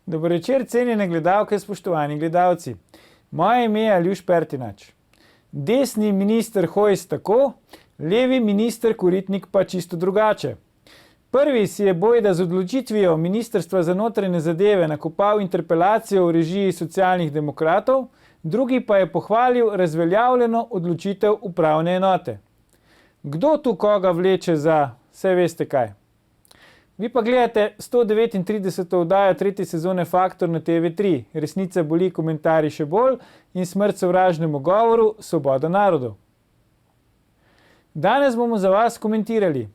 Dober večer, cenjene gledalke, spoštovani gledalci. Moje ime je Aljuš Pertinač. Desni minister Hojs tako, levi minister Koritnik pa čisto drugače. Prvi si je bojda z odločitvijo Ministrstva za notranje zadeve nakopal interpelacijo v režiji Socialnih demokratov, drugi pa je pohvalil razveljavljeno odločitev upravne enote. Kdo tu koga vleče za, vse veste kaj. Vi pa gledate 139. oddajo 3. sezone Faktor na TV3. Resnica boli, komentarji še bolj in smrt sovražnemu govoru, svoboda narodu. Danes bomo za vas komentirali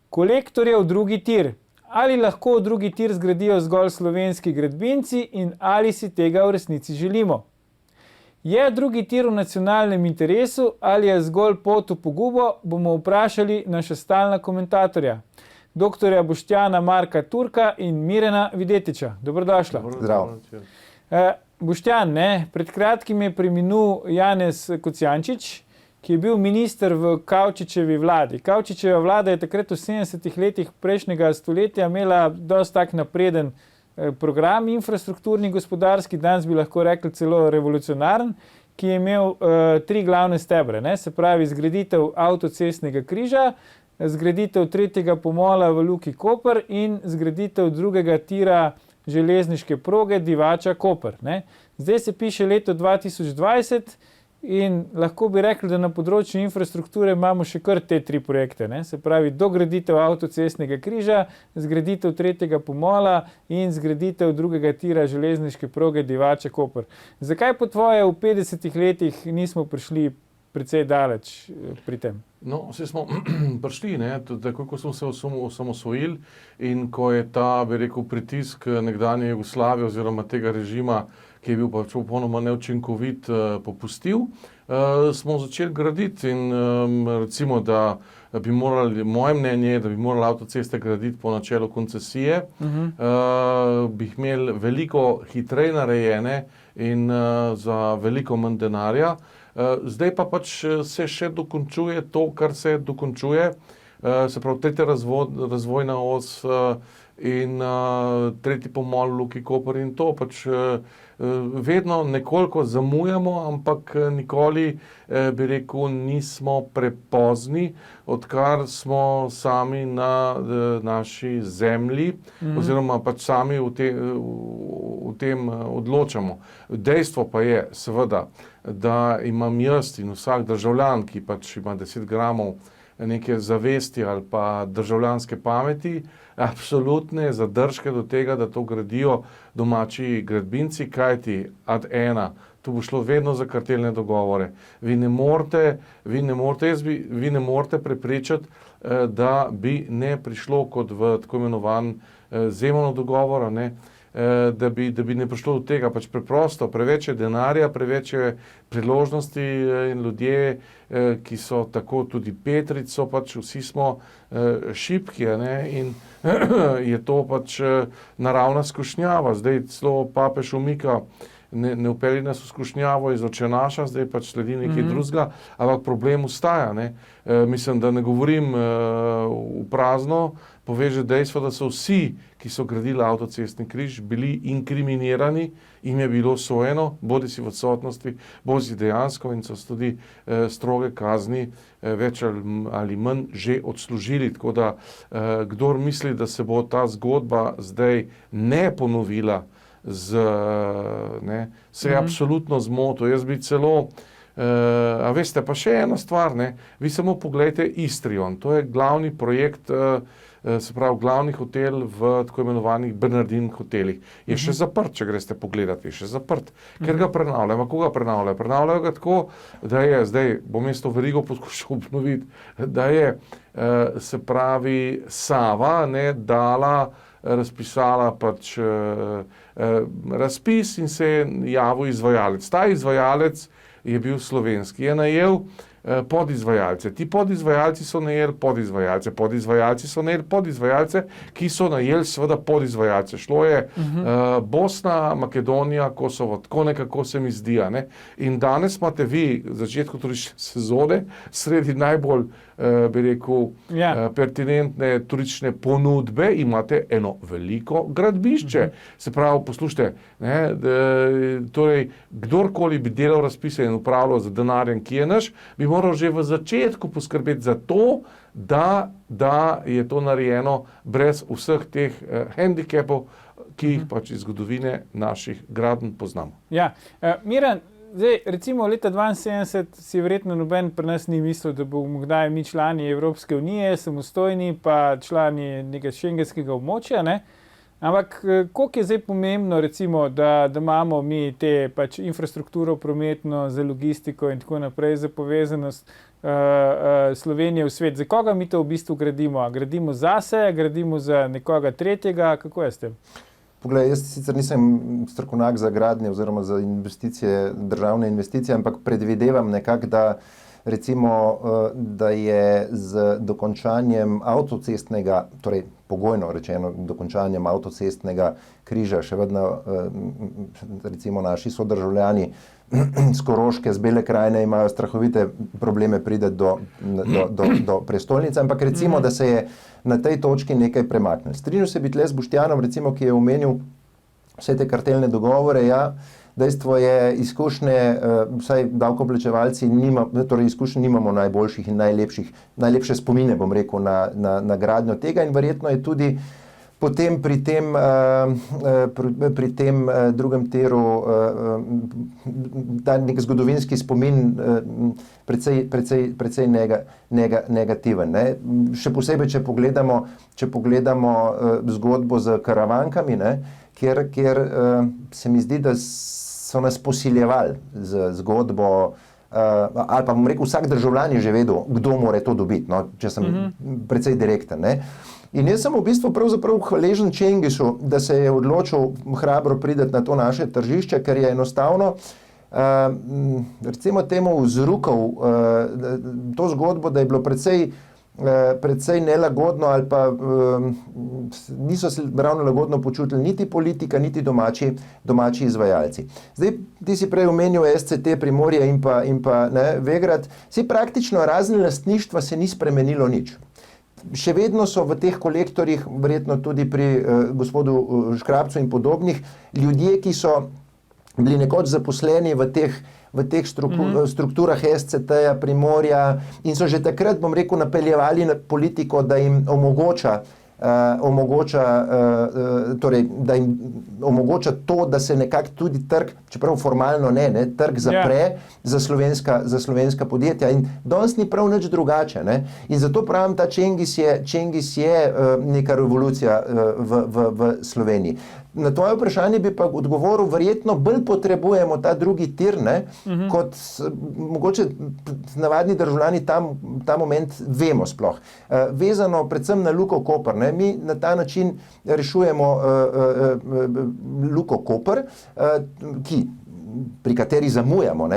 kolektorjev drugi tir. Ali lahko drugi tir zgradijo zgolj slovenski gradbinci in ali si tega v resnici želimo? Je drugi tir v nacionalnem interesu ali je zgolj pot v pogubo, bomo vprašali naša stalna komentatorja. Doktorja Boštjana Marka Turka in Mirena Videtiča. Dobrodošla. Zdravo. Boštjan, pred kratkim je preminul Janez Kocjančič, ki je bil minister v Kavčičevi vladi. Kavčičeva vlada je takrat v 70. letih prejšnjega stoletja imela dosti tak napreden program, infrastrukturni, gospodarski, danes bi lahko rekli celo revolucionaren, ki je imel 3 glavne stebre, se pravi zgraditev avtocestnega križa, zgraditev 3. pomola v Luki Koper in zgraditev 2. tira železniške proge Divača-Koper. Zdaj se piše leto 2020 in lahko bi rekli, da na področju infrastrukture imamo še kar te 3 projekte. Se pravi dograditev avtocestnega križa, zgraditev 3. pomola in zgraditev 2. tira železniške proge Divača-Koper. Zakaj po tvoje v 50 letih nismo prišli precej daleč pri tem? No, vse smo prišli, tako ko smo se osamosvojili in ko je ta, bi rekel, pritisk nekdanje Jugoslavije oziroma tega režima, ki je bil pa popolnoma neučinkovit, popustil, smo začeli graditi in recimo, da bi morali, moje mnenje je, da bi morali avtoceste graditi po načelu koncesije, bi jih imeli veliko hitreje narejene in za veliko manj denarja. Zdaj pa pač se še dokončuje to, kar se dokončuje, se pravi 3. razvojna os in 3. pomol v Luki Koper in to pač vedno nekoliko zamujamo, ampak nikoli, bi rekel, nismo prepozni, odkar smo sami na naši zemlji oziroma pač sami v tem odločamo. Dejstvo pa je seveda, da imam jaz in vsak državljan, ki pač ima 10 gramov neke zavesti ali pa državljanske pameti, absolutne zadržke do tega, da to gradijo domači gradbinci, kajti ad ena, tu bo šlo vedno za kartelne dogovore. Vi ne morete prepričati, da bi ne prišlo kot v tako imenovan Zemanov dogovor, da bi ne prišlo do tega, pač preprosto, preveč je denarja, preveč je priložnosti in ljudje, ki so tako tudi Petrico, pač vsi smo šibki, in je to pač naravna skušnjava. Zdaj celo papež umika, ne upeli nas v skušnjavo iz Očenaša, zdaj pač sledi nekaj drugega, ampak problem ostaja. Mislim, da ne govorim v prazno, poveže dejstvo, da so vsi, ki so gradili avtocestni križ, bili inkriminirani, jim je bilo sojeno, bodi si v odsotnosti, bodi si dejansko in so tudi stroge kazni več ali manj že odslužili. Tako da, kdor misli, da se bo ta zgodba zdaj ne ponovila, se je absolutno zmotil. Jaz bi celo, a veste, pa še ena stvar, vi samo pogledajte Istrion, to je glavni projekt, se pravi glavni hotel v tako imenovanih Bernardin hotelih. Je še zaprt, če greste pogledati, je še zaprt. Ker ga prenavljajo. Koga prenavljajo? Prenavljajo ga tako, da je, zdaj bom mesto verigo poskušal obnoviti, da je, se pravi, Sava dala, razpisala pač razpis in se je javil izvajalec. Ta izvajalec je bil slovenski, je najel podizvajalce. Ti podizvajalci so najeli podizvajalce, podizvajalci so najeli podizvajalce, ki so najeli seveda podizvajalce. Šlo je Bosna, Makedonija, Kosovo, tako nekako se mi zdi. In danes imate vi v začetku turistične sezone sredi najbolj bi rekel, pertinentne turistične ponudbe, imate eno veliko gradbišče. Se pravi, poslušajte, torej, kdorkoli bi delal razpise in upravljal z denarjem, ki je naš, bi moral že v začetku poskrbeti za to, da je to narejeno brez vseh teh hendikepov, ki jih pač iz zgodovine naših gradenj poznamo. Ja, Miran, zdaj, recimo leta 1972 si verjetno noben pri nas ni mislil, da bomo kdaj mi člani Evropske unije, samostojni, pa člani nekega šengenskega območja, ne? Ampak koliko je zdaj pomembno, recimo, da imamo mi te pač infrastrukturo prometno, za logistiko in tako naprej, za povezanost Slovenije v svet. Za koga mi to v bistvu gradimo? Gradimo zase, gradimo za nekoga tretjega? Kako je s tem? Poglej, jaz sicer nisem strokovnjak za gradnje oziroma za investicije, državne investicije, ampak predvidevam nekako, da recimo, da je z dokončanjem avtocestnega, torej pogojno rečeno, dokončanjem avtocestnega križa še vedno recimo naši sodržavljani z Koroške, z Bele krajine imajo strahovite probleme priti do prestolnice, ampak recimo, da se je na tej točki nekaj premaknilo. Strinjal se bi tle z Boštjanom, recimo, ki je omenil vse te kartelne dogovore, dejstvo je, izkušnje, vsaj davkoplačevalci izkušnje nimamo najboljših in najlepše spomine, bom rekel, na gradnjo tega in verjetno je tudi potem pri tem drugem tiru ta nek zgodovinski spomin precej negativen. Ne? Še posebej, če pogledamo zgodbo z Karavankami, ne? Kjer se mi zdi, da so nas posiljevali z zgodbo, ali pa bom rekel, vsak državljan je že vedel, kdo mora to dobiti, no? Če sem precej direkten. Ne? In jaz sem v bistvu pravzaprav hvaležen Čengisu, da se je odločil hrabro priti na to naše tržišče, ker je enostavno recimo temu vzrukal to zgodbo, da je bilo precej nelagodno ali pa niso se ravno lagodno počutili niti politika, niti domači izvajalci. Zdaj, ti si prej omenil SCT Primorje in pa Vegrad, si praktično razen lastništva se ni spremenilo nič. Še vedno so v teh kolektorjih, verjetno tudi pri gospodu Škrabcu in podobnih, ljudje, ki so bili nekoč zaposleni v teh strukturah SCT-ja, Primorja in so že takrat, bom rekel, napeljevali na politiko, da jim omogoča to, da se nekako tudi trg, čeprav formalno trg zapre za slovenska podjetja. In danes ni prav nič drugače. Ne? In zato pravim, ta Čengis je neka revolucija v Sloveniji. Na tvoje vprašanje bi pa odgovoril, verjetno bolj potrebujemo ta drugi tir, kot mogoče navadni državljani ta moment vemo sploh. Vezano predvsem na Luko Koper. Mi na ta način rešujemo Luko Koper, pri kateri zamujamo,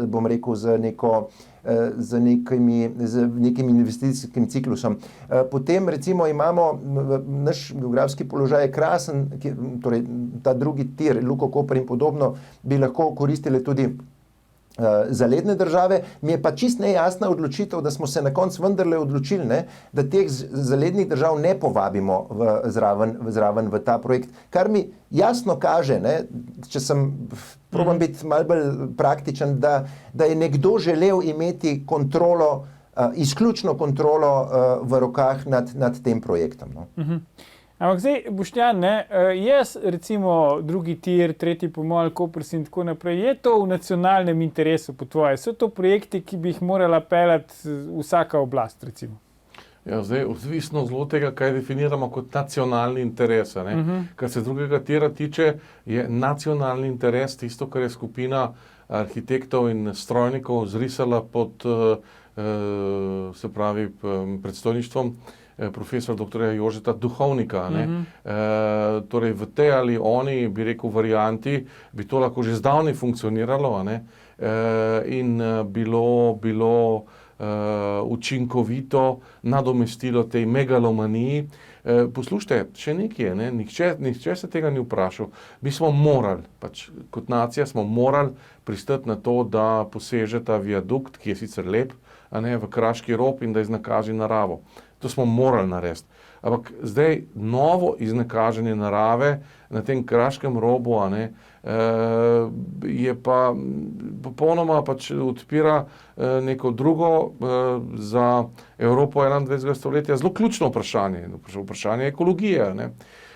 bom rekel, z nekim investicijskim ciklusom. Potem recimo imamo, naš geografski položaj je krasen, torej ta drugi tir, Luko Koper in podobno, bi lahko koristile tudi zaledne države. Mi je pa čist nejasna odločitev, da smo se na koncu vendarle odločili, da teh zalednih držav ne povabimo zraven v ta projekt, kar mi jasno kaže, če sem probam biti malo bolj praktičen, da je nekdo želel imeti kontrolo, izključno kontrolo v rokah nad tem projektom. Ampak zdaj, Boštjan, jaz recimo drugi tir, tretji pomol, Koprsi in tako naprej, je to v nacionalnem interesu po tvoje? So to projekti, ki bi jih morala peljati vsaka oblast, recimo? Ja, zdaj, odvisno zelo tega, kaj definiramo kot nacionalni interes. Kar se drugega tira tiče, je nacionalni interes tisto, kar je skupina arhitektov in strojnikov zrisala pod predstojništvom profesor dr. Jožeta Duhovnika. Torej v tej ali oni, bi rekel, varianti, bi to lahko že zdavnaj funkcioniralo in bilo učinkovito nadomestilo tej megalomaniji. Poslušajte, še nekaj je, nihče se tega ni vprašal. Mi smo morali, kot nacija smo morali pristati na to, da poseže ta viadukt, ki je sicer lep, a ne, v Kraški rob in da iznakaži naravo. To smo morali narediti. Ampak zdaj novo iznakaženje narave na tem Kraškem robu, a ne, je pa popolnoma pač odpira neko drugo za Evropo 21. stoletja zelo ključno vprašanje, vprašanje ekologije, ne.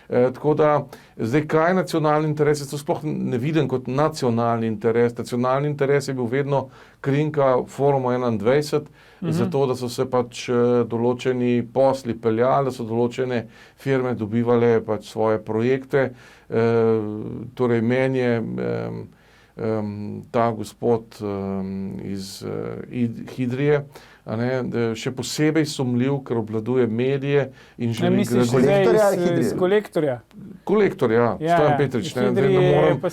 Tako da, zdaj kaj je nacionalni interes, jaz to sploh ne vidim kot nacionalni interes. Nacionalni interes je bil vedno krinka Foruma 21, zato da so se pač določeni posli peljali, da so določene firme dobivale pač svoje projekte. Torej meni je ta gospod iz Hidrije, a ne, še posebej sumljiv, ker obvladuje medije in želi graditi. Iz kolektorja? Kolektorja, Stojan Petrič.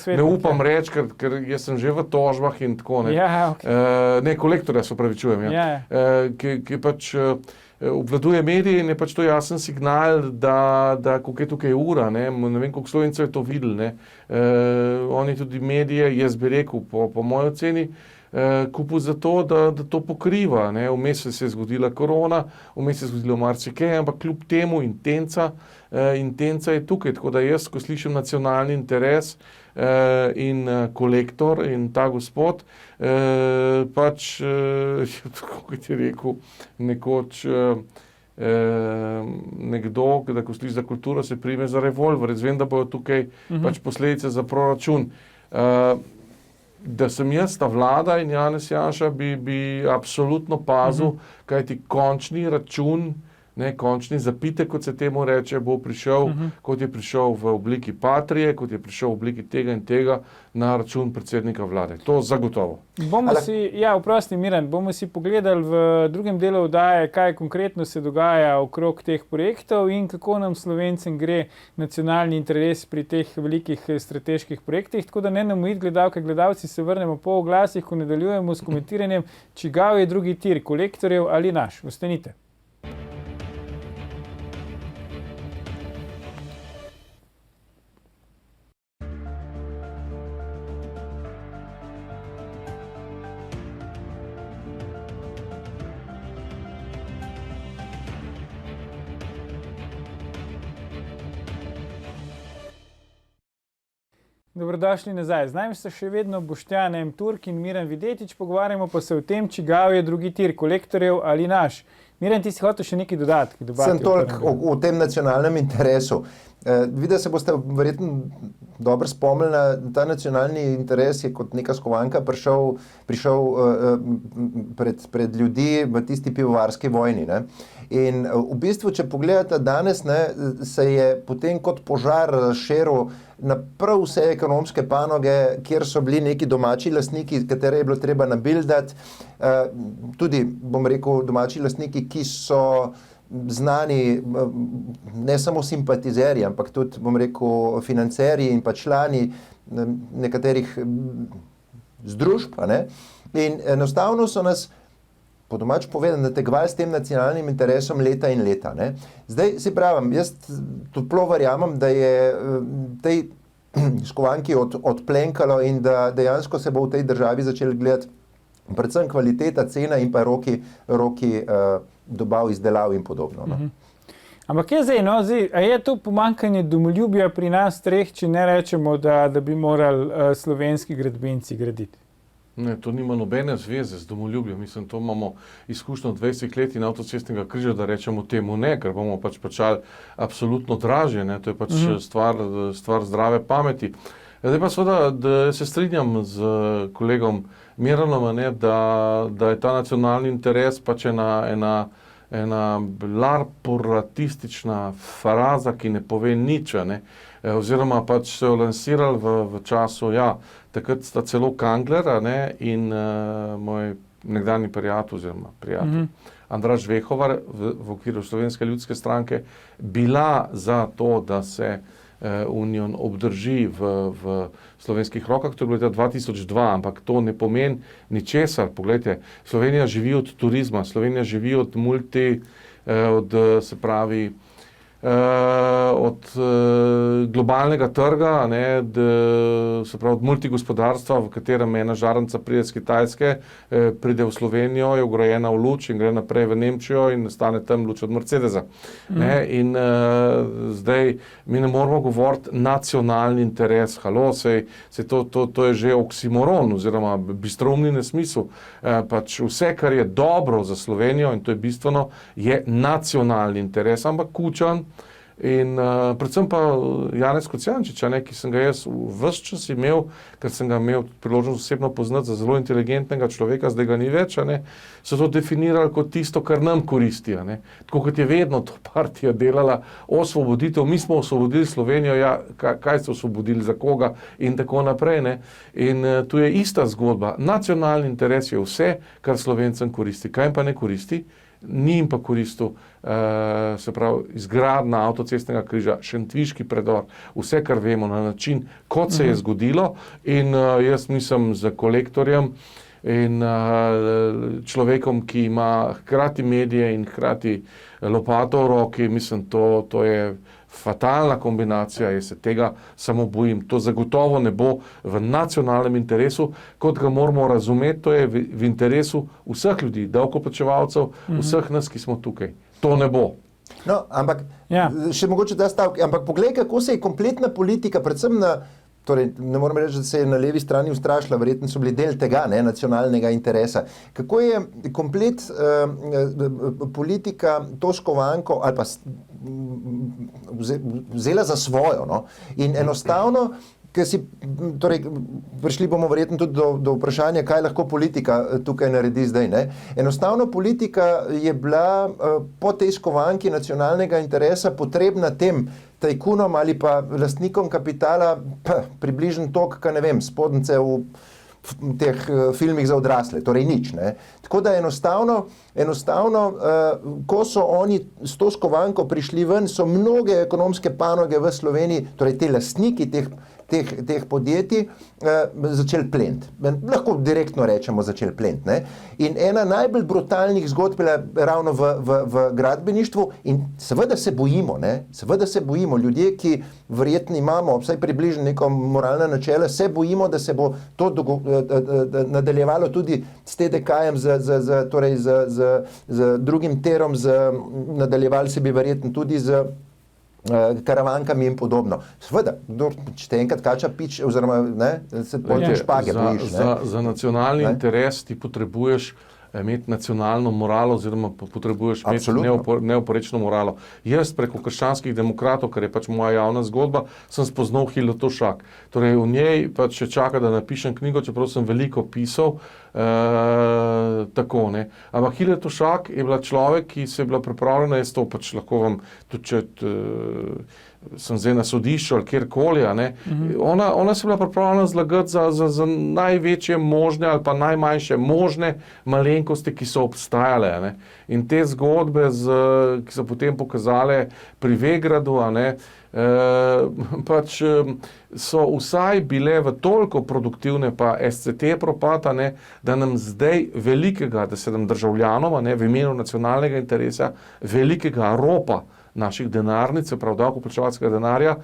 Ne upam reči, ker jaz sem že v tožbah in tako. Ne, kolektorja se opravičujem. Ki pač obvladuje medije in je pač to jasen signal, da koliko je tukaj ura, ne vem, koliko Slovencev je to videl, ne. Oni tudi medije, jaz bi rekel, po moji oceni, kupil zato, da to pokriva, ne. Vmes se je zgodila korona, vmes se je zgodilo marsikaj, ampak kljub temu intenca je tukaj, tako da jaz, ko slišim nacionalni interes in kolektor in ta gospod, pač, kot je rekel nekoč nekdo, da ko sliši za kulturo, se prime za revolver. Jaz vem, da bojo tukaj pač posledice za proračun. Da sem jaz, ta vlada in Janez Janša bi absolutno pazil, kajti končni račun, ne, končni zapitek, kot se temu reče, bo prišel, kot je prišel v obliki Patrie, kot je prišel v obliki tega in tega na račun predsednika vlade. To zagotovo. Oprosti Miran, bomo si pogledali v drugem delu oddaje, kaj konkretno se dogaja okrog teh projektov in kako nam Slovencem gre nacionalni interes pri teh velikih strateških projektih. Tako da ne nam ujiti gledalke, gledalci, se vrnemo po oglasih, ko nadaljujemo s komentiranjem, čigav je drugi tir, kolektorjev ali naš. Ostanite. Dobrodošli nazaj. Z nami sta še vedno Boštjan M. Turk in Miran Videtič, pogovarjamo pa se o tem, čigav je drugi tir, kolektorjev ali naš. Miran, ti si hotel še nekaj dodati? Sem toliko o tem nacionalnem interesu. Vidite, se boste verjetno dobro spomnili, da ta nacionalni interes je kot neka skovanka prišel pred ljudi v tisti pivovarski vojni. Ne? In v bistvu, če pogledate danes, ne, se je potem kot požar razširil na prav vse ekonomske panoge, kjer so bili neki domači lastniki, katere je bilo treba nabildati, tudi, bom rekel, domači lastniki, ki so znani ne samo simpatizerji, ampak tudi, bom rekel, financerji in pa člani nekaterih združb. Ne? In enostavno so nas, po domač povedano, nategovali s tem nacionalnim interesom leta in leta. Ne? Zdaj si pravim, jaz toplo verjamem, da je tej skovanki odplenkalo in da dejansko se bo v tej državi začeli gledati predvsem kvaliteta, cena in pa roki dobav, izdelav in podobno. No. Ampak je zdaj, a je to pomanjkanje domoljubja pri nas treh, če ne rečemo, da bi morali slovenski gradbinci graditi? Ne, to nima nobene zveze z domoljubjem. Mislim, to imamo izkušnjo 20 let in avtocestnega križa, da rečemo temu ne, ker bomo pač plačali absolutno dražje. Ne? To je pač stvar zdrave pameti. Zdaj pa seveda, da se strinjam z kolegom Miranom, ne, da je ta nacionalni interes pač ena larpuratistična fraza, ki ne pove nič, ne. Oziroma pač se je lansirali v času, takrat sta celo Kangler, ne, in moj nekdanji prijatelj Andraž Vehovar v okviru Slovenske ljudske stranke bila za to, da se Union obdrži v slovenskih rokah, to je bilo leta 2002, ampak to ne pomeni ničesar. Poglejte, Slovenija živi od turizma, Slovenija živi od od globalnega trga, se pravi od multigospodarstva, v katerem ena žarnica pride z Kitajske, pride v Slovenijo, je vgrajena v luč in gre naprej v Nemčijo in nastane tam luč od Mercedesa. In zdaj mi ne moramo govoriti nacionalni interes, to je že oksimoron oziroma bistroumni nesmisel. Pač vse, kar je dobro za Slovenijo, in to je bistveno, je nacionalni interes, ampak Kučan in predvsem pa Janez Kocijančič, ki sem ga jaz ves čas imel, ker sem ga imel priložnost osebno poznati za zelo inteligentnega človeka, zdaj ga ni več, so to definirali kot tisto, kar nam koristi. Tako kot je vedno to partija delala, osvoboditev, mi smo osvobodili Slovenijo, kaj ste osvobodili, za koga in tako naprej. In tu je ista zgodba. Nacionalni interes je vse, kar Slovencem koristi. Kaj jim pa ne koristi? Ni jim pa koristil, se pravi, izgradnja avtocestnega križa, Šentviški predor, vse, kar vemo na način, kot se je zgodilo. In jaz mislim za kolektorjem in človekom, ki ima hkrati medije in hkrati lopato v roki, mislim, to je fatalna kombinacija, jaz se tega samo bojim. To zagotovo ne bo v nacionalnem interesu, kot ga moramo razumeti, to je v interesu vseh ljudi, davkoplačevalcev, vseh nas, ki smo tukaj. To ne bo. No, ampak še mogoče ta stavek, ampak poglej, kako se je kompletna politika, predvsem torej, ne moram reči, da se je na levi strani ustrašila, verjetno so bili del tega, nacionalnega interesa. Kako je komplet politika to skovanko ali pa vzela za svojo, in enostavno, torej, prišli bomo verjetno tudi do vprašanja, kaj lahko politika tukaj naredi zdaj. Enostavno politika je bila po tej skovanki nacionalnega interesa potrebna tem tajkunom ali pa lastnikom kapitala približno toliko, ne vem, spodnjice v teh filmih za odrasle, torej nič. Tako da enostavno, ko so oni s to skovanko prišli ven, so mnoge ekonomske panoge v Sloveniji, torej te lastniki teh podjetij, začeli plenti. Lahko direktno rečemo začeli plenti. In ena najbolj brutalnih zgodb je ravno v gradbeništvu in seveda se bojimo, ljudje, ki verjetno imamo vsaj približno neko moralna načela, se bojimo, da se bo to nadaljevalo tudi s TDK-jem, torej z drugim terom, nadaljevali se bi verjetno tudi z karavankami in podobno. Seveda, če te enkrat kača pič, oziroma se potem špage bojiš. Za nacionalni interes ti potrebuješ imeti nacionalno moralo oziroma potrebuješ imeti neoporečno moralo. Jaz preko krščanskih demokratov, kar je pač moja javna zgodba, sem spoznal Hildo Tovšak. Torej v njej pač še čaka, da napišem knjigo, čeprav sem veliko pisal, tako, Ampak Hilda Tovšak je bila človek, ki se je bila pripravljena, jaz to pač lahko vam tudi, če sem zdaj na sodišču ali kjerkoli, ona se je bila pripravljena zlagati za največje možne ali pa najmanjše možne malenkosti, ki so obstajale. In te zgodbe, ki so potem pokazale pri Vegradu, pač so vsaj bile v toliko produktivne, pa SCT propad, da nam zdaj velikega, da se nam državljanom, v imenu nacionalnega interesa, velikega ropa naših denarnic, prav davkoplačevalskega denarja,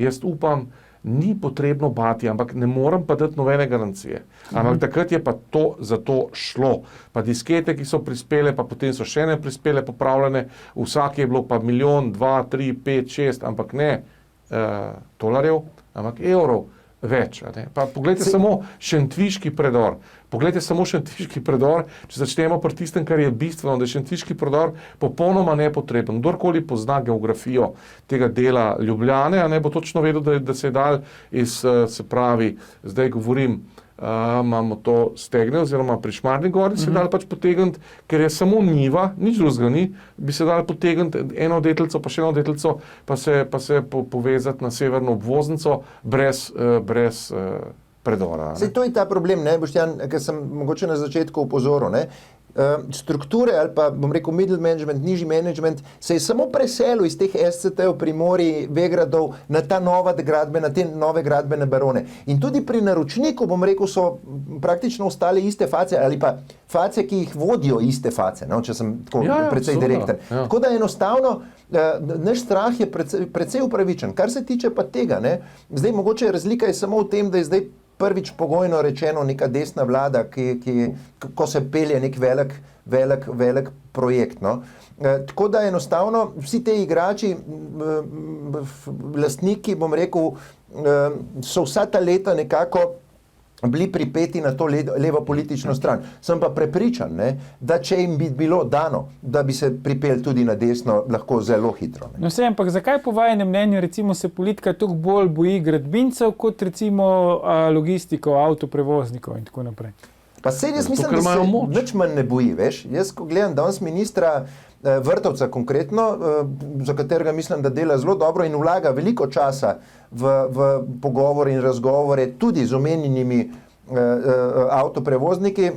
jaz upam, ni potrebno bati, ampak ne morem pa dati nobene garancije. Ampak takrat je pa to za to šlo. Pa diskete, ki so prispele, pa potem so še ne prispele popravljene, vsak je bilo pa 1, 2, 3, 5, 6, ampak ne dolarjev, ampak evrov več. Pa poglejte samo Šentviški predor. Če začnemo pri tistem, kar je bistveno, da je Šentviški predor popolnoma nepotreben. Kdorkoli pozna geografijo tega dela Ljubljane, bo točno vedel, da se je dal se pravi, zdaj govorim, imamo to Stegne oziroma pri Šmarni gori, se je dal pač potegniti, ker je samo njiva, nič drugega ni, bi se dal potegniti eno deteljico, pa še eno deteljico, pa se povezati na severno obvoznico brez predora. Saj to je ta problem, Boštjan, ker sem mogoče na začetku opozoril. strukture ali pa, bom rekel, middle management, nižji management, se je samo preselil iz teh SCT-ov, Primorij, Vegradov na ta nova gradbena, te nove gradbene barone. In tudi pri naročniku, bom rekel, so praktično ostale iste face ali pa face, ki jih vodijo iste face, no, če sem tako precej direkten. Ja. Tako da enostavno naš strah je precej upravičen. Kar se tiče pa tega, ne, zdaj mogoče razlika je samo v tem, da je zdaj prvič pogojno rečeno neka desna vlada, ko se pelje nek velik projekt. No. Tako da enostavno vsi te igrači, lastniki, bom rekel, so vsa ta leta nekako bili pripeti na to levo politično stran. Sem pa prepričan, ne, da če jim bi bilo dano, da bi se pripeli tudi na desno, lahko zelo hitro. Ne. No vse, ampak zakaj po vajenem mnenju recimo se politika toliko bolj boji gradbincev kot recimo logistiko, avtoprevoznikov in tako naprej? Pa sej jaz mislim, da se nič manj ne boji, veš. Jaz, ko gledam danes ministra Vrtovca konkretno, za katerega mislim, da dela zelo dobro in vlaga veliko časa v pogovore in razgovore tudi z omenjenimi avtoprevozniki.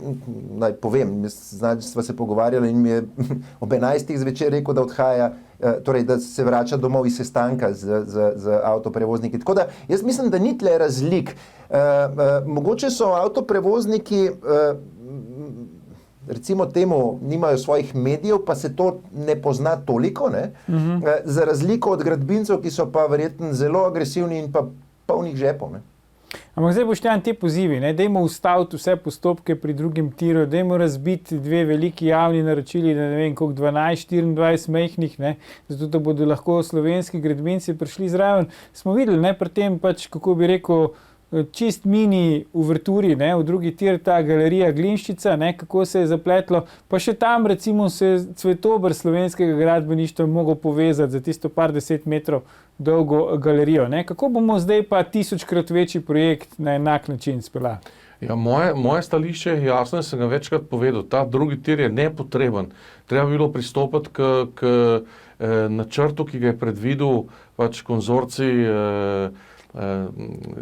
Naj povem, sva se pogovarjali in mi je ob 11. zvečer rekel, da odhaja, torej da se vrača domov iz sestanka z avtoprevozniki. Tako da jaz mislim, da ni tle razlik. Mogoče so avtoprevozniki recimo temu nimajo svojih medijev, pa se to ne pozna toliko, ne? Za razliko od gradbincev, ki so pa verjetno zelo agresivni in pa polnih žepov. Ne? Ampak zdaj Boštjan, te pozivi, ne? Dajmo ustaviti vse postopke pri drugem tiru, dajmo razbiti dve veliki javni naročili, ne vem koliko, 12-24 majhnih, ne? Zato da bodo lahko slovenski gradbinci prišli zraven. Smo videli, ne, pri tem pač, kako bi rekel, čist mini uverturi, ne, v drugi tir ta galerija Glinščica, ne, kako se je zapletlo, pa še tam recimo se cvetober slovenskega gradbeništva mogel povezati za tisto par 10 metrov dolgo galerijo. Ne. Kako bomo zdaj pa 1000-krat večji projekt na enak način speljali? Ja, moje stališče je jasno, sem ga večkrat povedal, ta drugi tir je nepotreben. Treba bilo pristopiti k načrtu, ki ga je predvidel pač konzorcij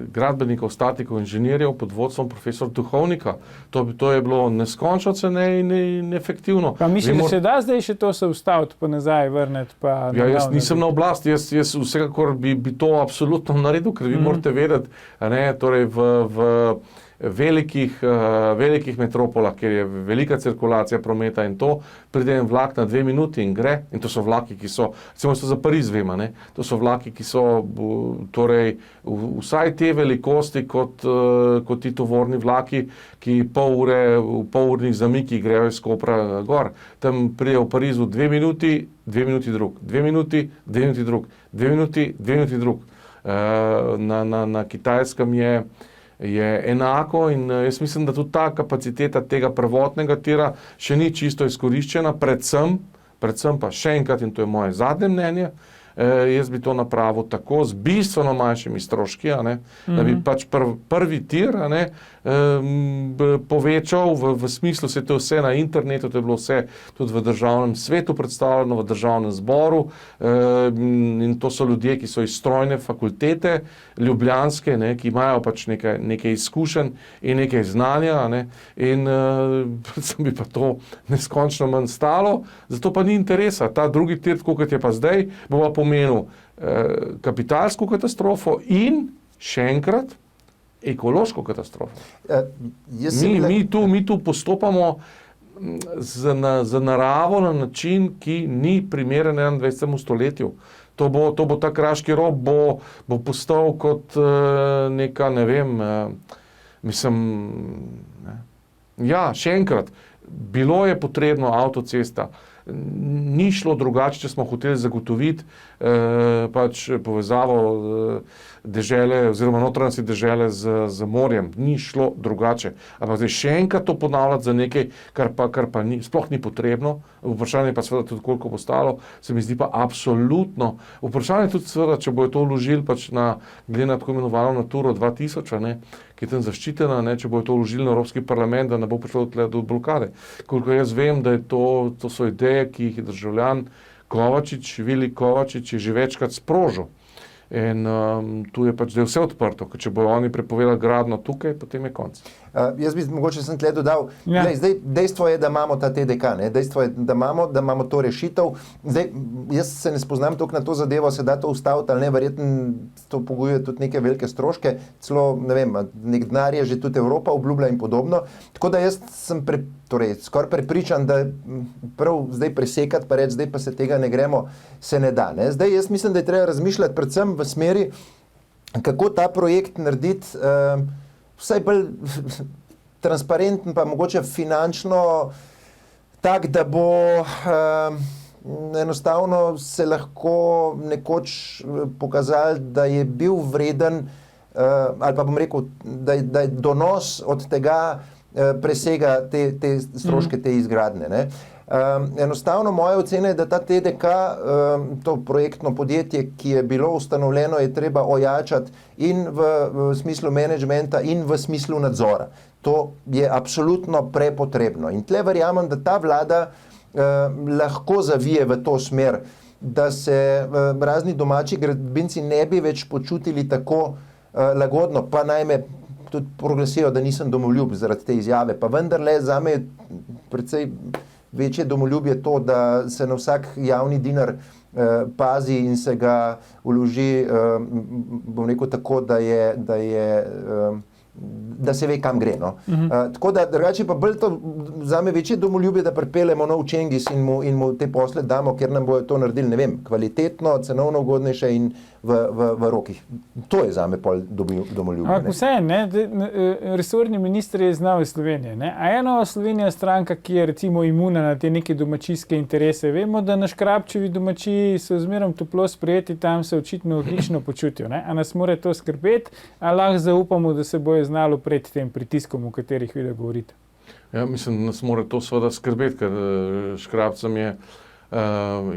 gradbenikov, statikov, inženirjev pod vodstvom profesor Duhovnika. To je bilo neskončno ceneje in efektivno. Pa mislim, da se da zdaj še to se ustaviti, pa nazaj vrneti? Pa ja, jaz nisem na oblasti, jaz vsekakor bi to absolutno naredil, ker vi morate vedeti, ne, torej v velikih metropolah, kjer je velika cirkulacija prometa in to, pride en vlak na 2 minuti in gre, in to so vlaki, ki so, recimo za Pariz vema, ne, to so vlaki, ki so torej vsaj te velikosti kot ti tovorni vlaki, ki polurnih zamiki grejo iz Kopra gor. Tam pride v Parizu 2 minuti, 2 minuti drug, 2 minuti, 2 minuti drug, 2 minuti, 2 minuti drug. Na Kitajskem je enako in jaz mislim, da tudi ta kapaciteta tega prvotnega tira še ni čisto izkoriščena, predvsem pa še enkrat, in to je moje zadnje mnenje, jaz bi to napravil tako z bistveno manjšimi stroški, da bi pač prvi tir povečal v smislu, se to vse na internetu, to je bilo vse tudi v državnem svetu predstavljeno, v državnem zboru, in to so ljudje, ki so iz strojne fakultete ljubljanske, ki imajo pač nekaj izkušenj in nekaj znanja, in predvsem bi pa to neskončno manj stalo, zato pa ni interesa. Ta drugi tir, tako kot je pa zdaj, bo pa pomenil kapitalsko katastrofo in še enkrat ekološko katastrofo. Mi tu postopamo z naravo na način, ki ni primeren 21. stoletju. To bo ta Kraški rob bo postal kot neka, ne vem, ja, še enkrat, bilo je potrebno avtocesta, ni šlo drugače, če smo hoteli zagotoviti pač povezavo dežele oziroma notranjosti dežele z morjem. Ni šlo drugače. Ampak zdaj še enkrat to ponavljati za nekaj, kar pa sploh ni potrebno, vprašanje pa seveda tudi koliko bo stalo, se mi zdi pa absolutno. Vprašanje tudi seveda, če bojo to vložili pač glede na tako imenovano Naturo 2000, ki je tam zaščitena, če bojo to vložili na Evropski parlament, da ne bo prišlo do blokade. Koliko jaz vem, da je to so ideje, ki jih je državljan Vili Kovačič je že večkrat sprožil. In tu je pač zdaj vse odprto, ker če bojo oni prepovedali gradnjo tukaj, potem je konc. Jaz bi mogoče sem tle dodal, Ja. zdaj, dejstvo je, da imamo ta TDK, ne? Dejstvo je, da imamo to rešitev. Zdaj, jaz se ne spoznam toliko na to zadevo, se da to ustaviti ali ne, verjetno to pogojuje tudi neke velike stroške, celo, ne vem, nek denar je že tudi Evropa obljublja in podobno. Tako da jaz sem skoraj prepričan, da prav zdaj presekati pa reči, zdaj pa se tega ne gremo, se ne da. Ne? Zdaj jaz mislim, da je treba razmišljati predvsem v smeri, kako ta projekt narediti vsaj bolj transparenten, pa mogoče finančno tak, da bo enostavno se lahko nekoč pokazali, da je bil vreden, ali pa bom rekel, da je donos od tega presega te stroške, te izgradnje. Ne? Enostavno moja ocena je, da ta TDK, to projektno podjetje, ki je bilo ustanovljeno, je treba ojačati in v smislu menedžmenta in v smislu nadzora. To je absolutno prepotrebno. In tle verjamem, da ta vlada lahko zavije v to smer, da se razni domači gradbinci ne bi več počutili tako lagodno, pa najme tudi proglasijo, da nisem domoljub zaradi te izjave, pa vendarle zame je precej večje domoljubje to, da se na vsak javni dinar pazi in se ga vloži, bom rekel tako, da se ve, kam gre. No? Tako da drugače pa bolj to zame večje domoljubje, da pripeljemo nov Čengis in mu te posle damo, ker nam bojo to naredili, ne vem, kvalitetno, cenovno ugodnejše in v rokih. To je zame pol domoljubje. Ampak vseeno, resorni minister je iz Nove Slovenije. Ne? A je Nova Slovenija stranka, ki je recimo imuna na te neke domačijske interese? Vemo, da na Škrabčevi domačiji so zmerom toplo sprejeti, tam se očitno odlično počutijo. Ne? A nas mora to skrbeti, a lahko zaupamo, da se bojo znalo pred tem pritiskom, o katerih vi da govorite? Ja, mislim, da nas mora to seveda skrbeti, ker Škrabcem je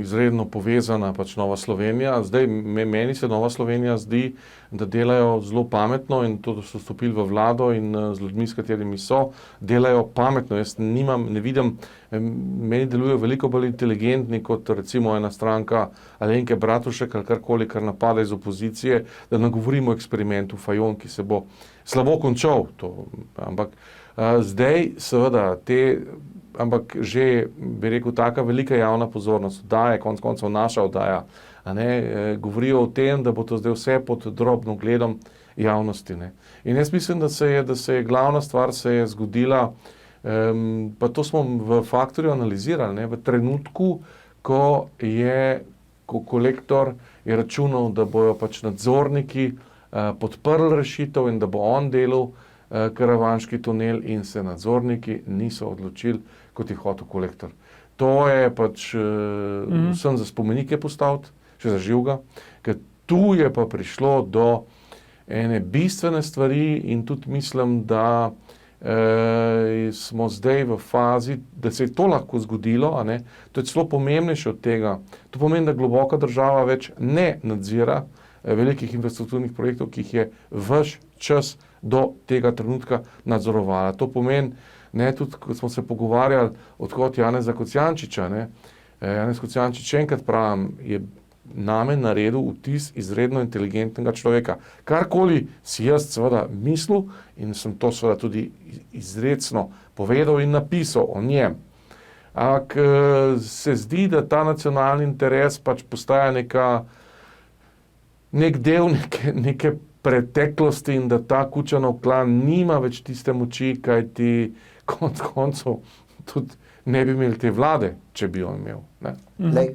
izredno povezana pač Nova Slovenija. Zdaj, meni se Nova Slovenija zdi, da delajo zelo pametno in to, da so stopili v vlado in z ljudmi, s katerimi so, delajo pametno. Jaz ne vidim, meni delujejo veliko bolj inteligentni kot recimo ena stranka Alenke Bratušek ali karkoli, kar napada iz opozicije, da ne govorimo o eksperimentu Fajon, ki se bo slabo končal. Ampak zdaj seveda ampak že, bi rekel, taka velika javna pozornost, oddaja, konec koncev naša oddaja, govorijo o tem, da bo to zdaj vse pod drobnim gledom javnosti. Ne. In jaz mislim, da se je glavna stvar se je zgodila, pa to smo v Faktorju analizirali, ne, v trenutku, ko Kolektor je računal, da bojo pač nadzorniki podprli rešitev in da bo on delal karavanški tunel in se nadzorniki niso odločili, kot je hotel Kolektor. To je pač vsem za spomenike postaviti, še za živega, ker tu je pa prišlo do ene bistvene stvari in tudi mislim, da smo zdaj v fazi, da se je to lahko zgodilo, to je celo pomembnejše od tega. To pomeni, da globoka država več ne nadzira velikih infrastrukturnih projektov, ki jih je ves čas do tega trenutka nadzorovala. To pomeni, tudi ko smo se pogovarjali odhod Janeza Kocijančiča, Janez Kocijančič, še enkrat pravim, je name naredil vtis izredno inteligentnega človeka. Karkoli si jaz seveda mislil in sem to seveda tudi izrecno povedal in napisal o njem. Ampak se zdi, da ta nacionalni interes pač postaja nek del neke preteklosti in da ta Kučanov klan nima več tiste moči, kaj ti konec koncev tudi ne bi imeli te vlade, če bi jo imel. Lej,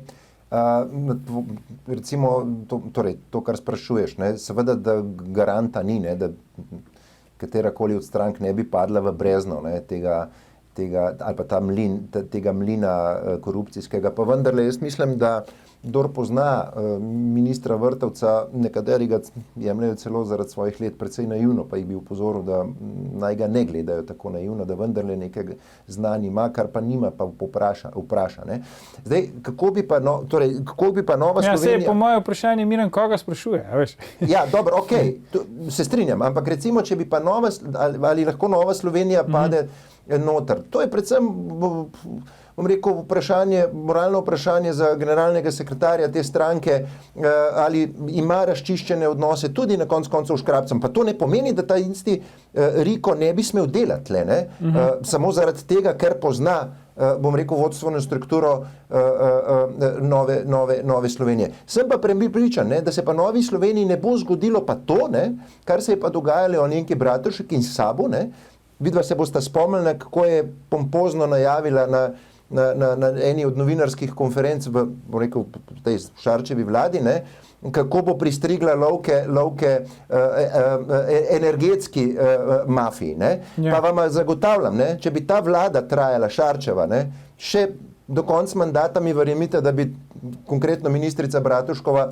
recimo to, kar sprašuješ, seveda, da garanta ni, da katerakoli od strank ne bi padla v brezno tega ali pa tega mlina korupcijskega. Pa vendarle, jaz mislim, da kdor pozna ministra Vrtovca, nekateri ga jemljajo celo zaradi svojih let precej naivno, pa jih bi upozoril, da naj ga ne gledajo tako naivno, da vendarle nekaj znanja ima, kar pa nima, pa vpraša. Ne? Zdaj, kako bi pa Nova Slovenija... Ja, po moje vprašanje, Miran, koga sprašuje, a veš? Ja, dobro, okej, se strinjam, ampak recimo, če bi pa ali lahko Nova Slovenija pade noter. To je predvsem bom rekel, moralno vprašanje za generalnega sekretarja te stranke, ali ima razčiščene odnose tudi na koncu s Škrabcem. Pa to ne pomeni, da ta isti Riko ne bi smel delati, samo zaradi tega, ker pozna, bom rekel, vodstveno strukturo nove Slovenije. Sem pa prepričan, da se pa Novi Sloveniji ne bo zgodilo pa to, kar se je pa dogajalo Alenki Bratušek in Sabo, vidva se bosta spomnila, kako je pompozno najavila na eni od novinarskih konferenc v tej Šarčevi vladi, kako bo pristrigla lovke energetski mafiji. Pa vam zagotavljam, če bi ta vlada trajala Šarčeva, še do konca mandata mi verjemite, da bi konkretno ministrica Bratuškova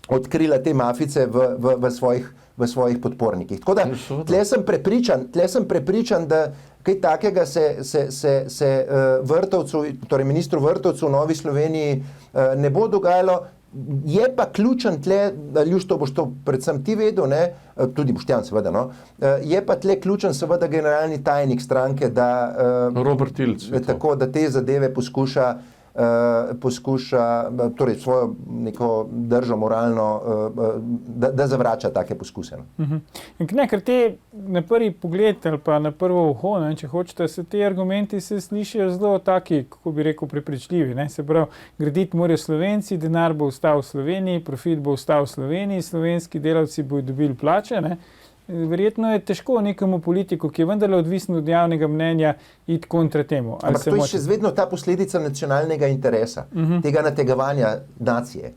odkrila te mafice v svojih podpornikih. Tako da, tle sem prepričan, da kaj takega se Vrtovcu, torej ministru Vrtovcu v Novi Sloveniji ne bo dogajalo. Je pa ključen tle, Ljuš, to boš to predvsem ti vedel, tudi Boštjan seveda, je pa tle ključen seveda generalni tajnik stranke, da Robert Ilc, tako, da te zadeve poskuša torej svojo neko držo moralno, da zavrača take poskuse. Ker te na prvi pogled ali pa na prvo uho, če hočete, se te argumenti se slišijo zelo taki, kako bi rekel, prepričljivi. Se pravi, graditi morajo Slovenci, denar bo ostal v Sloveniji, profit bo ostal v Sloveniji, slovenski delavci bodo dobili plače. Verjetno je težko nekemu politiku, ki je vendarle odvisen od javnega mnenja, iti kontra temu. Ampak to je še vedno ta posledica nacionalnega interesa, tega nategovanja nacije.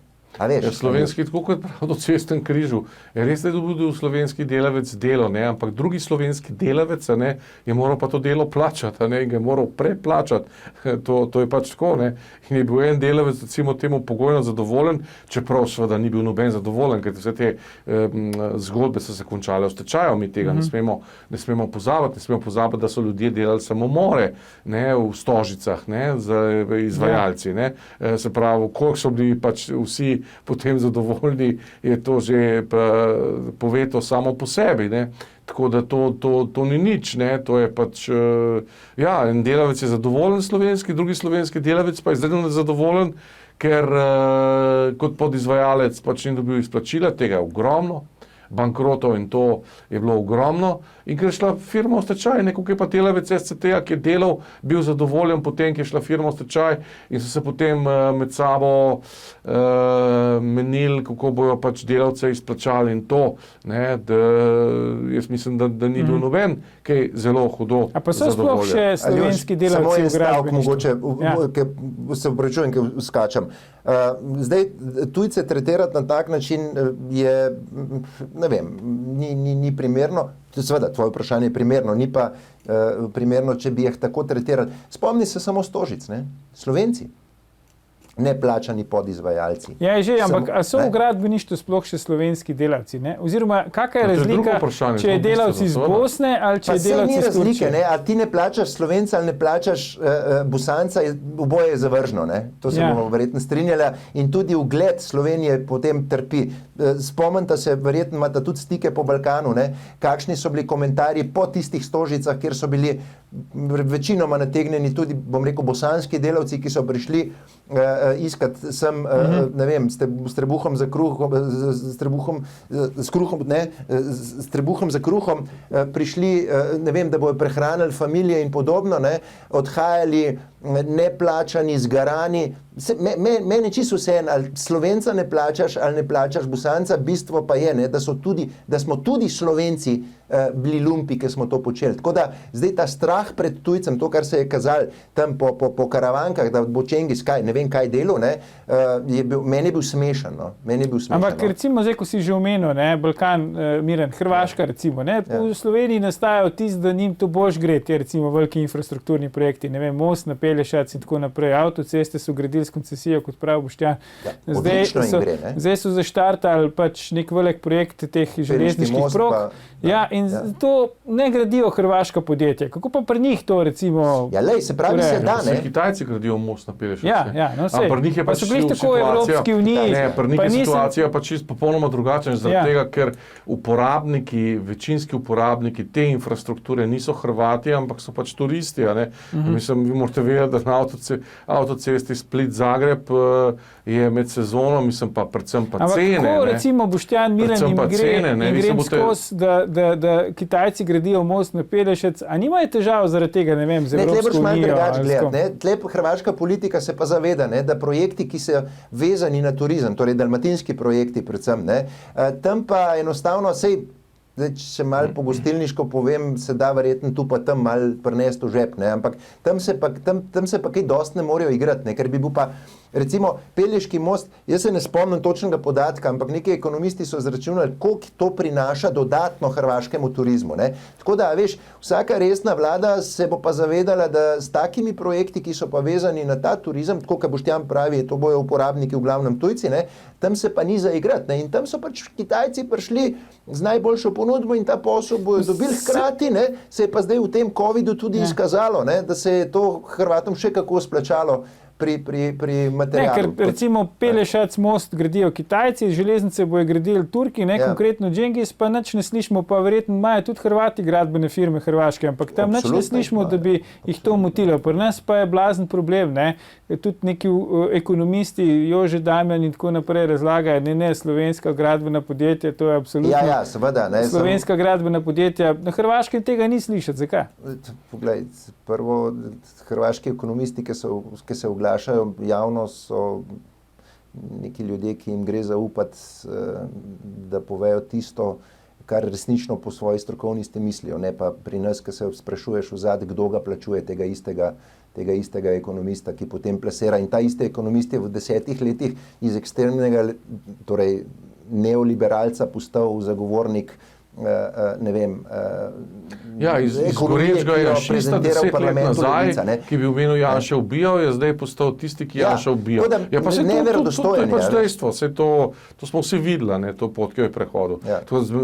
Slovenski, tako kot prav do cestnem križu, je res, da je dobil slovenski delavec delo, ampak drugi slovenski delavec je moral pa to delo plačati, in ga je moral preplačati. To je pač tako. In je bil en delavec, recimo temu, pogojno zadovoljen, čeprav seveda ni bil noben zadovoljen, ker vse te zgodbe so se končale v stečaju. Mi tega ne smemo pozabiti, da so ljudje delali samomore v Stožicah, z izvajalci. Se pravi, koliko so bili pač vsi potem zadovoljni, je to že povedal samo po sebi. Tako da to ni nič. To je pač, en delavec je zadovoljen slovenski, drugi slovenski delavec pa je izredno zadovoljen, ker kot podizvajalec pač ni dobil izplačila, tega je ogromno, bankrotov in to je bilo ogromno. In ker je šla firma v stečaj, neko je pa delavec SCT-ja, ki je delal, bil zadovoljen potem, ki je šla firma v stečaj in so se potem med sabo menili, kako bojo pač delavce izplačali in to. Jaz mislim, da ni bil noben, kaj zelo hudo zadovoljen. A pa so sploh še slovenski delavci v gradbeništvu? Mogoče se upravičujem, ker skačam. Zdaj, tujce tretirati na tak način je, ne vem, ni primerno. Seveda, tvoje vprašanje je primerno, ni pa primerno, če bi jih tako tretirali. Spomni se samo Stožic, Slovenci, neplačani podizvajalci. Ja, že, ampak a so v gradbeništvu sploh še slovenski delavci? Oziroma, kakšna je razlika, če je delavci iz Bosne ali če je delavci iz Turčije? Pa se ni razlike, a ti ne plačaš Slovenca ali ne plačaš Bosanca, oboje je zavržno. To se bomo verjetno strinjali in tudi ugled Slovenije potem trpi. Spomnite se, verjetno imate tudi stike po Balkanu, kakšni so bili komentarji po tistih Stožicah, kjer so bili večinoma nategnjeni tudi, bom rekel, bosanski delavci, ki so prišli iskati sem, ne vem, s trebuhom za kruhom, s trebuhom za kruhom prišli, ne vem, da bojo prehranili familije in podobno, odhajali neplačani, zgarani. Meni čisto vseeno, ali Slovenca ne plačaš ali ne plačaš Bosanca, bistvo pa je, da smo tudi Slovenci bili lumpi, ki smo to počeli. Tako da zdaj ta strah pred tujcem, to, kar se je kazalo tam po karavankah, da bo Čengis ne vem kaj delal, meni je bil smešen. Ampak recimo zdaj, ko si že omenil, Balkan, Miran, Hrvaška recimo, v Sloveniji nastaja vtis, da njim to boš gre, te recimo veliki infrastrukturni projekti, ne vem, most na Pelješac in tako naprej, avtoceste so gradili naredili s koncesijo, kot pravi Boštjan. Ja, odlično jim gre, ne? Zdaj so zaštartali pač nek velik projekt teh železniških prog. To ne gradijo hrvaška podjetja. Kako pa pri njih to recimo? Ja, lej, se pravi, se da, ne? Kitajci gradijo most na Pelješac. Pri njih je pač situacija pa čisto popolnoma drugačna, zaradi tega, ker večinski uporabniki te infrastrukture niso Hrvati, ampak so pač turisti. Mislim, vi morate vedeti, da na avtocesti Split-Zagreb je med sezono, mislim pa predvsem pa cene. Ampak kako recimo Boštjan Miran in grem skozi, da Kitajci gradijo most na Pelješac, a nimajo težav zaradi tega, ne vem, z Evropsko unijo? Tle hrvaška politika se pa zaveda, da projekti, ki so vezani na turizem, torej dalmatinski projekti predvsem, tam pa enostavno če malo po gostilniško povem, se da verjetno tu pa tam malo prinesti v žep, ampak tam se pa kaj dosti ne morejo igrati, ker bi bil pa recimo Pelješki most, jaz se ne spomnim točnega podatka, ampak neki ekonomisti so izračunali, koliko to prinaša dodatno hrvaškemu turizmu. Tako da, veš, vsaka resna vlada se bo pa zavedala, da s takimi projekti, ki so pa vezani na ta turizem, tako kot Boštjan pravi, to bojo uporabniki v glavnem tujci, tam se pa ni zaigrati. In tam so pač Kitajci prišli z najboljšo ponudbo in ta posel bojo dobili hkrati, se je pa zdaj v tem covidu tudi izkazalo, da se je to Hrvatom še kako splačalo pri materialu. Ker recimo Pelješac most gradijo Kitajci, železnice bojo gradili Turki, konkretno Džengis, pa nič ne slišimo, pa verjetno imajo tudi Hrvati gradbene firme hrvaške, ampak tam nič ne slišimo, da bi jih to motilo. Pri nas pa je blazen problem, tudi neki ekonomisti, Jože Damjan in tako naprej razlagajo, slovenska gradbena podjetja, to je absolutno. Seveda. Slovenska gradbena podjetja, na Hrvaškem tega ni slišati, zakaj? Poglej, prvo, hrvaški ekonomisti, ki se oglašajo javno, so neki ljudje, ki jim gre zaupati, da povejo tisto, kar resnično po svoji strokovnosti mislijo, ne pa pri nas, ki se sprašuješ vzad, kdo ga plačuje, tega istega ekonomista, ki potem plasira. In ta isti ekonomist je v 10 letih iz ekstremnega, torej neoliberalca postal zagovornik iz gorečega Janšista 10 let nazaj, ki bi v imenu Janše ubijal, je zdaj postal tisti, ki Janša ubijal. To je pač dejstvo, to smo vsi videli, to pot, ki jo je prehodil.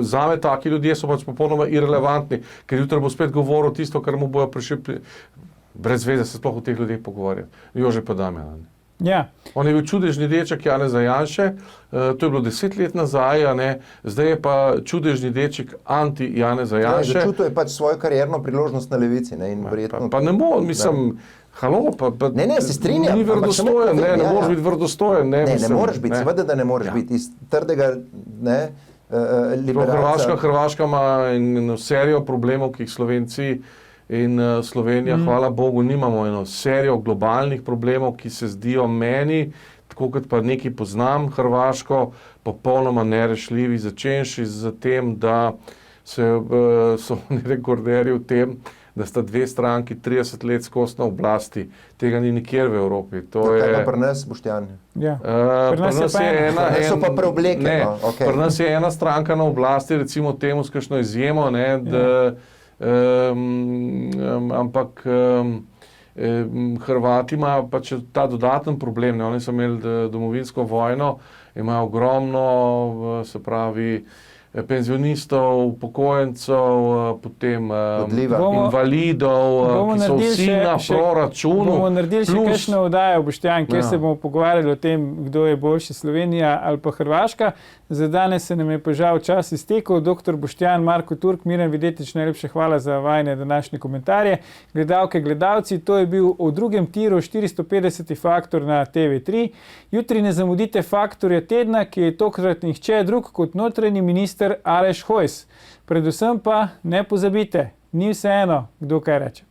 Zame taki ljudje so pač popolnoma irelevantni, ker jutri bo spet govoril tisto, kar mu bojo prišli, brez veze se sploh o teh ljudeh pogovarjati. Jože pa Damjan. On je bil čudežni deček Janeza Janše, to je bilo 10 let nazaj, zdaj je pa čudežni deček anti-Janeza Janše. Začutil je pač svojo karierno priložnost na levici. Pa ne morem, mislim, halo, se strinjam. Ni verdostojen, ne moreš biti verdostojen. Ne moreš biti, seveda, da ne moreš biti. Iz trdega, liberalca. Hrvaška ima eno serijo problemov, ki jih Slovenci in Slovenija, hvala Bogu, nimamo eno serijo globalnih problemov, ki se zdijo meni, tako kot pa nekaj poznam Hrvaško, popolnoma nerešljivi, začenši z tem, da so rekorderji v tem, da sta dve stranki 30 let skozi na oblasti. Tega ni nikjer v Evropi. Pri nas, Boštjan? Pri nas je ena... So pa preobleke. Pri nas je ena stranka na oblasti, recimo temu s kakšno izjemo, ampak Hrvati imajo pač ta dodaten problem. Oni so imeli domovinsko vojno, imajo ogromno, se pravi, penzionistov, upokojencev, potem invalidov, ki so vsi na proračunu. Bomo naredili še kakšno oddajo, Boštjan, kjer se bomo pogovarjali o tem, kdo je boljši, Slovenija ali pa Hrvaška. Za danes se nam je pa žal čas iztekel. Dr. Boštjan Marko Turk, Miran Videtič, najlepša hvala za vajne današnje komentarje. Gledalke, gledalci, to je bil v drugem tiru 450. Faktor na TV3. Jutri ne zamudite Faktorja tedna, ki je tokrat nihče drug kot notranji minister Aleš Hojs. Predvsem pa ne pozabite, ni vseeno, kdo kaj reče.